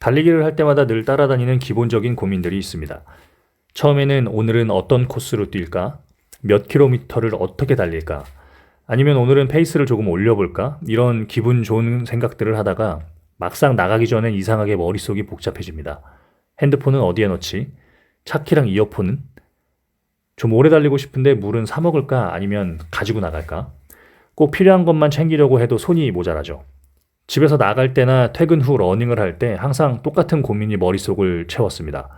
달리기를 할 때마다 늘 따라다니는 기본적인 고민들이 있습니다. 처음에는 오늘은 어떤 코스로 뛸까? 몇 킬로미터를 어떻게 달릴까? 아니면 오늘은 페이스를 조금 올려볼까? 이런 기분 좋은 생각들을 하다가 막상 나가기 전엔 이상하게 머릿속이 복잡해집니다. 핸드폰은 어디에 넣지? 차키랑 이어폰은? 좀 오래 달리고 싶은데 물은 사 먹을까? 아니면 가지고 나갈까? 꼭 필요한 것만 챙기려고 해도 손이 모자라죠. 집에서 나갈 때나 퇴근 후 러닝을 할 때 항상 똑같은 고민이 머릿속을 채웠습니다.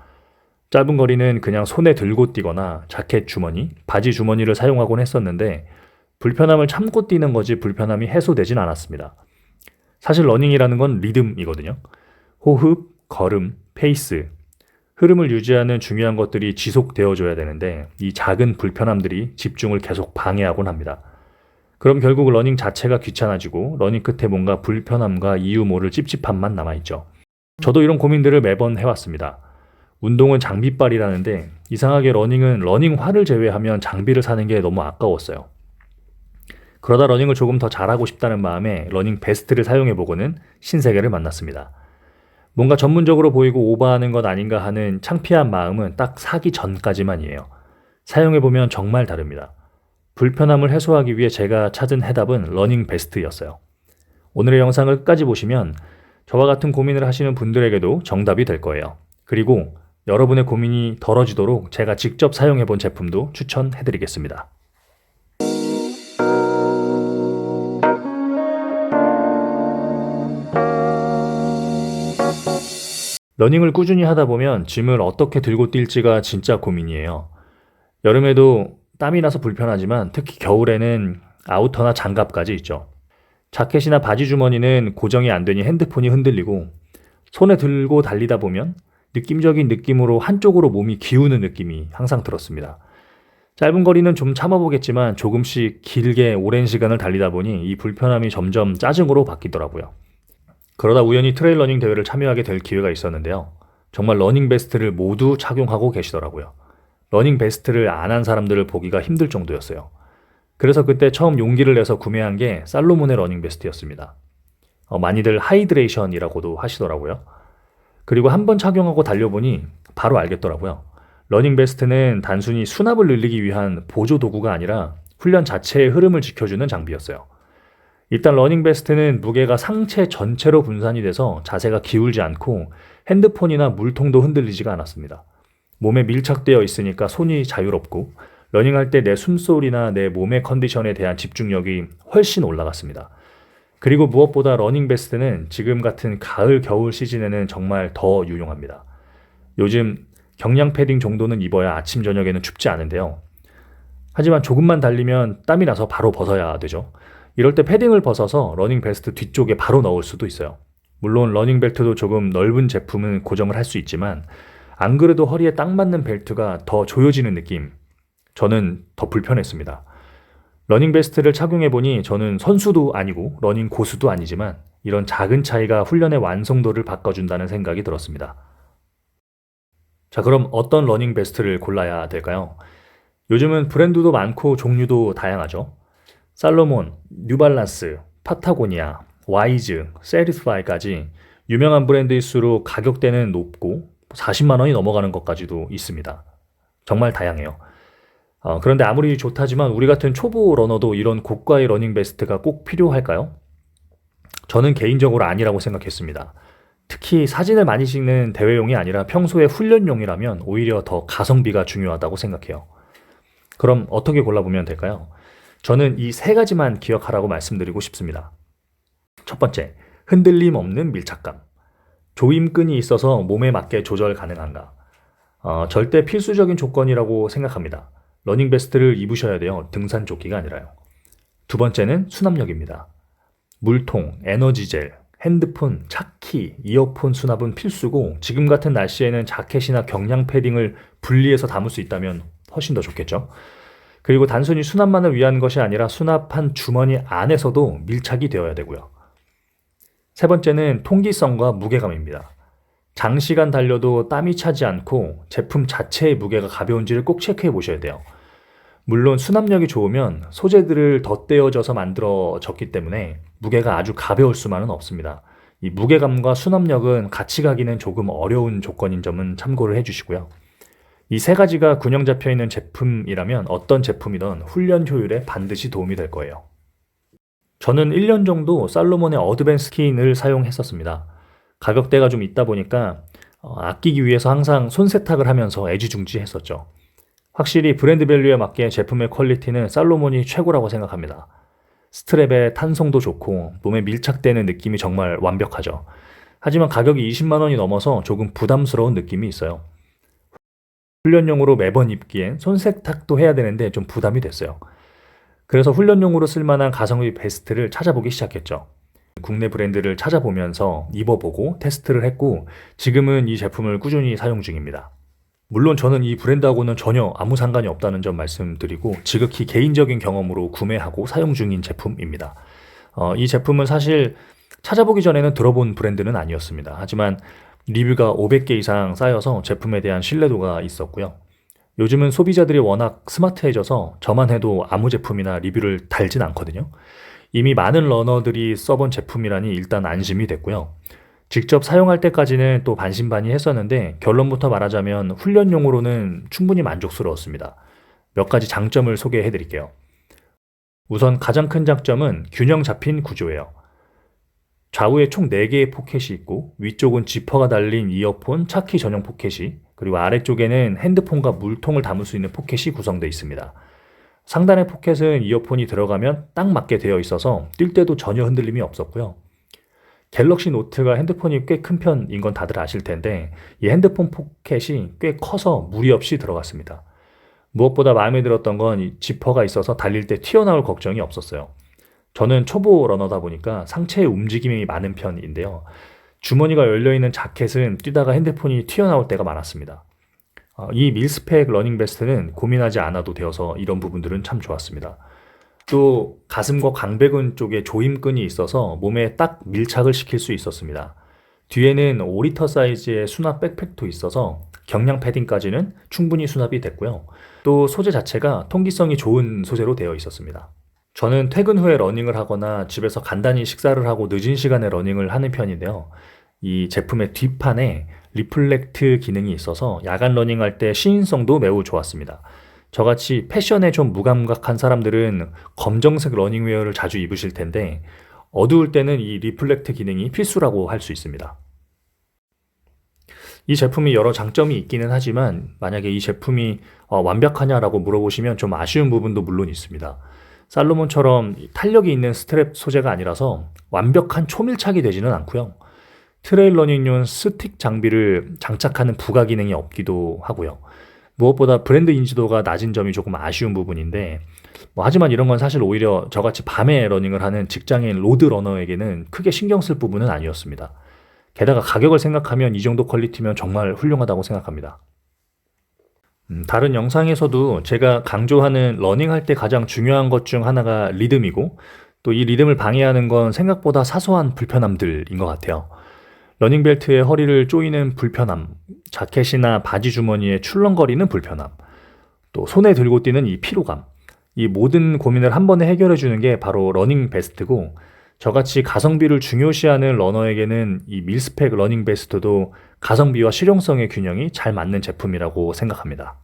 짧은 거리는 그냥 손에 들고 뛰거나 자켓 주머니, 바지 주머니를 사용하곤 했었는데 불편함을 참고 뛰는 거지 불편함이 해소되진 않았습니다. 사실 러닝이라는 건 리듬이거든요. 호흡, 걸음, 페이스, 흐름을 유지하는 중요한 것들이 지속되어줘야 되는데 이 작은 불편함들이 집중을 계속 방해하곤 합니다. 그럼 결국 러닝 자체가 귀찮아지고 러닝 끝에 뭔가 불편함과 이유 모를 찝찝함만 남아있죠. 저도 이런 고민들을 매번 해왔습니다. 운동은 장비빨이라는데 이상하게 러닝은 러닝화를 제외하면 장비를 사는 게 너무 아까웠어요. 그러다 러닝을 조금 더 잘하고 싶다는 마음에 러닝 베스트를 사용해보고는 신세계를 만났습니다. 뭔가 전문적으로 보이고 오버하는 것 아닌가 하는 창피한 마음은 딱 사기 전까지만이에요. 사용해보면 정말 다릅니다. 불편함을 해소하기 위해 제가 찾은 해답은 러닝 베스트였어요. 오늘의 영상을 끝까지 보시면 저와 같은 고민을 하시는 분들에게도 정답이 될 거예요. 그리고 여러분의 고민이 덜어지도록 제가 직접 사용해본 제품도 추천해드리겠습니다. 러닝을 꾸준히 하다 보면 짐을 어떻게 들고 뛸지가 진짜 고민이에요. 여름에도 땀이 나서 불편하지만 특히 겨울에는 아우터나 장갑까지 있죠. 자켓이나 바지 주머니는 고정이 안 되니 핸드폰이 흔들리고 손에 들고 달리다 보면 느낌적인 느낌으로 한쪽으로 몸이 기우는 느낌이 항상 들었습니다. 짧은 거리는 좀 참아보겠지만 조금씩 길게 오랜 시간을 달리다 보니 이 불편함이 점점 짜증으로 바뀌더라고요. 그러다 우연히 트레일 러닝 대회를 참여하게 될 기회가 있었는데요. 정말 러닝 베스트를 모두 착용하고 계시더라고요. 러닝 베스트를 안 한 사람들을 보기가 힘들 정도였어요. 그래서 그때 처음 용기를 내서 구매한 게 살로몬의 러닝 베스트였습니다. 많이들 하이드레이션이라고도 하시더라고요. 그리고 한번 착용하고 달려보니 바로 알겠더라고요. 러닝 베스트는 단순히 수납을 늘리기 위한 보조 도구가 아니라 훈련 자체의 흐름을 지켜주는 장비였어요. 일단 러닝 베스트는 무게가 상체 전체로 분산이 돼서 자세가 기울지 않고 핸드폰이나 물통도 흔들리지가 않았습니다. 몸에 밀착되어 있으니까 손이 자유롭고 러닝할 때 내 숨소리나 내 몸의 컨디션에 대한 집중력이 훨씬 올라갔습니다. 그리고 무엇보다 러닝 베스트는 지금 같은 가을, 겨울 시즌에는 정말 더 유용합니다. 요즘 경량 패딩 정도는 입어야 아침, 저녁에는 춥지 않은데요. 하지만 조금만 달리면 땀이 나서 바로 벗어야 되죠. 이럴 때 패딩을 벗어서 러닝 베스트 뒤쪽에 바로 넣을 수도 있어요. 물론 러닝 벨트도 조금 넓은 제품은 고정을 할 수 있지만 안 그래도 허리에 딱 맞는 벨트가 더 조여지는 느낌, 저는 더 불편했습니다. 러닝 베스트를 착용해보니 저는 선수도 아니고 러닝 고수도 아니지만 이런 작은 차이가 훈련의 완성도를 바꿔준다는 생각이 들었습니다. 자, 그럼 어떤 러닝 베스트를 골라야 될까요? 요즘은 브랜드도 많고 종류도 다양하죠. 살로몬, 뉴발란스, 파타고니아, 와이즈, 세리스파이까지 유명한 브랜드일수록 가격대는 높고 40만 원이 넘어가는 것까지도 있습니다. 정말 다양해요. 그런데 아무리 좋다지만 우리 같은 초보 러너도 이런 고가의 러닝 베스트가 꼭 필요할까요? 저는 개인적으로 아니라고 생각했습니다. 특히 사진을 많이 찍는 대회용이 아니라 평소에 훈련용이라면 오히려 더 가성비가 중요하다고 생각해요. 그럼 어떻게 골라보면 될까요? 저는 이 세 가지만 기억하라고 말씀드리고 싶습니다. 첫 번째, 흔들림 없는 밀착감. 조임끈이 있어서 몸에 맞게 조절 가능한가? 절대 필수적인 조건이라고 생각합니다. 러닝 베스트를 입으셔야 돼요. 등산 조끼가 아니라요. 두 번째는 수납력입니다. 물통, 에너지젤, 핸드폰, 차키, 이어폰 수납은 필수고 지금 같은 날씨에는 자켓이나 경량 패딩을 분리해서 담을 수 있다면 훨씬 더 좋겠죠. 그리고 단순히 수납만을 위한 것이 아니라 수납한 주머니 안에서도 밀착이 되어야 되고요. 세 번째는 통기성과 무게감입니다. 장시간 달려도 땀이 차지 않고 제품 자체의 무게가 가벼운지를 꼭 체크해 보셔야 돼요. 물론 수납력이 좋으면 소재들을 덧대어져서 만들어졌기 때문에 무게가 아주 가벼울 수만은 없습니다. 이 무게감과 수납력은 같이 가기는 조금 어려운 조건인 점은 참고를 해주시고요. 이 세 가지가 균형 잡혀 있는 제품이라면 어떤 제품이든 훈련 효율에 반드시 도움이 될 거예요. 저는 1년 정도 살로몬의 어드밴스 스킨을 사용했었습니다. 가격대가 좀 있다 보니까 아끼기 위해서 항상 손 세탁을 하면서 애지중지했었죠. 확실히 브랜드 밸류에 맞게 제품의 퀄리티는 살로몬이 최고라고 생각합니다. 스트랩의 탄성도 좋고 몸에 밀착되는 느낌이 정말 완벽하죠. 하지만 가격이 20만 원이 넘어서 조금 부담스러운 느낌이 있어요. 훈련용으로 매번 입기엔 손 세탁도 해야 되는데 좀 부담이 됐어요. 그래서 훈련용으로 쓸만한 가성비 베스트를 찾아보기 시작했죠. 국내 브랜드를 찾아보면서 입어보고 테스트를 했고 지금은 이 제품을 꾸준히 사용 중입니다. 물론 저는 이 브랜드하고는 전혀 아무 상관이 없다는 점 말씀드리고 지극히 개인적인 경험으로 구매하고 사용 중인 제품입니다. 이 제품은 사실 찾아보기 전에는 들어본 브랜드는 아니었습니다. 하지만 리뷰가 500개 이상 쌓여서 제품에 대한 신뢰도가 있었고요. 요즘은 소비자들이 워낙 스마트해져서 저만 해도 아무 제품이나 리뷰를 달진 않거든요. 이미 많은 러너들이 써본 제품이라니 일단 안심이 됐고요. 직접 사용할 때까지는 또 반신반의했었는데 결론부터 말하자면 훈련용으로는 충분히 만족스러웠습니다. 몇 가지 장점을 소개해 드릴게요. 우선 가장 큰 장점은 균형 잡힌 구조예요. 좌우에 총 4개의 포켓이 있고 위쪽은 지퍼가 달린 이어폰, 차키 전용 포켓이 그리고 아래쪽에는 핸드폰과 물통을 담을 수 있는 포켓이 구성되어 있습니다. 상단의 포켓은 이어폰이 들어가면 딱 맞게 되어 있어서 뛸 때도 전혀 흔들림이 없었고요. 갤럭시 노트가 핸드폰이 꽤 큰 편인 건 다들 아실 텐데 이 핸드폰 포켓이 꽤 커서 무리 없이 들어갔습니다. 무엇보다 마음에 들었던 건 이 지퍼가 있어서 달릴 때 튀어나올 걱정이 없었어요. 저는 초보 러너다 보니까 상체에 움직임이 많은 편인데요. 주머니가 열려있는 자켓은 뛰다가 핸드폰이 튀어나올 때가 많았습니다. 이 밀스펙 러닝 베스트는 고민하지 않아도 되어서 이런 부분들은 참 좋았습니다. 또 가슴과 광배근 쪽에 조임끈이 있어서 몸에 딱 밀착을 시킬 수 있었습니다. 뒤에는 5리터 사이즈의 수납 백팩도 있어서 경량 패딩까지는 충분히 수납이 됐고요. 또 소재 자체가 통기성이 좋은 소재로 되어 있었습니다. 저는 퇴근 후에 러닝을 하거나 집에서 간단히 식사를 하고 늦은 시간에 러닝을 하는 편인데요. 이 제품의 뒷판에 리플렉트 기능이 있어서 야간 러닝할 때 시인성도 매우 좋았습니다. 저같이 패션에 좀 무감각한 사람들은 검정색 러닝웨어를 자주 입으실 텐데 어두울 때는 이 리플렉트 기능이 필수라고 할 수 있습니다. 이 제품이 여러 장점이 있기는 하지만 만약에 이 제품이 완벽하냐라고 물어보시면 좀 아쉬운 부분도 물론 있습니다. 살로몬처럼 탄력이 있는 스트랩 소재가 아니라서 완벽한 초밀착이 되지는 않고요. 트레일 러닝용 스틱 장비를 장착하는 부가 기능이 없기도 하고요. 무엇보다 브랜드 인지도가 낮은 점이 조금 아쉬운 부분인데 하지만 이런 건 사실 오히려 저같이 밤에 러닝을 하는 직장인 로드 러너에게는 크게 신경 쓸 부분은 아니었습니다. 게다가 가격을 생각하면 이 정도 퀄리티면 정말 훌륭하다고 생각합니다. 다른 영상에서도 제가 강조하는 러닝할 때 가장 중요한 것 중 하나가 리듬이고 또 이 리듬을 방해하는 건 생각보다 사소한 불편함들인 것 같아요. 러닝벨트에 허리를 조이는 불편함, 자켓이나 바지 주머니에 출렁거리는 불편함, 또 손에 들고 뛰는 이 피로감, 이 모든 고민을 한 번에 해결해 주는 게 바로 러닝 베스트고 저같이 가성비를 중요시하는 러너에게는 이 밀스펙 러닝 베스트도 가성비와 실용성의 균형이 잘 맞는 제품이라고 생각합니다.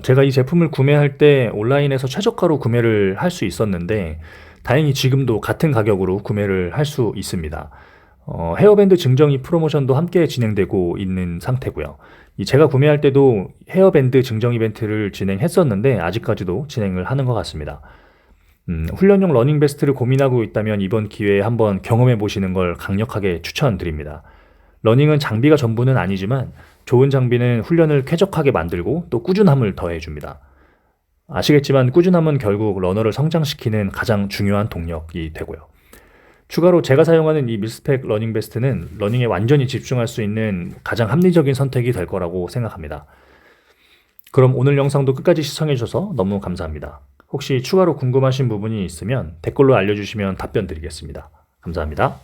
제가 이 제품을 구매할 때 온라인에서 최저가로 구매를 할 수 있었는데 다행히 지금도 같은 가격으로 구매를 할 수 있습니다. 헤어밴드 증정이 프로모션도 함께 진행되고 있는 상태고요. 제가 구매할 때도 헤어밴드 증정 이벤트를 진행했었는데 아직까지도 진행을 하는 것 같습니다. 훈련용 러닝 베스트를 고민하고 있다면 이번 기회에 한번 경험해 보시는 걸 강력하게 추천드립니다. 러닝은 장비가 전부는 아니지만 좋은 장비는 훈련을 쾌적하게 만들고 또 꾸준함을 더해줍니다. 아시겠지만 꾸준함은 결국 러너를 성장시키는 가장 중요한 동력이 되고요. 추가로 제가 사용하는 이 밀스펙 러닝 베스트는 러닝에 완전히 집중할 수 있는 가장 합리적인 선택이 될 거라고 생각합니다. 그럼 오늘 영상도 끝까지 시청해 주셔서 너무 감사합니다. 혹시 추가로 궁금하신 부분이 있으면 댓글로 알려주시면 답변 드리겠습니다. 감사합니다.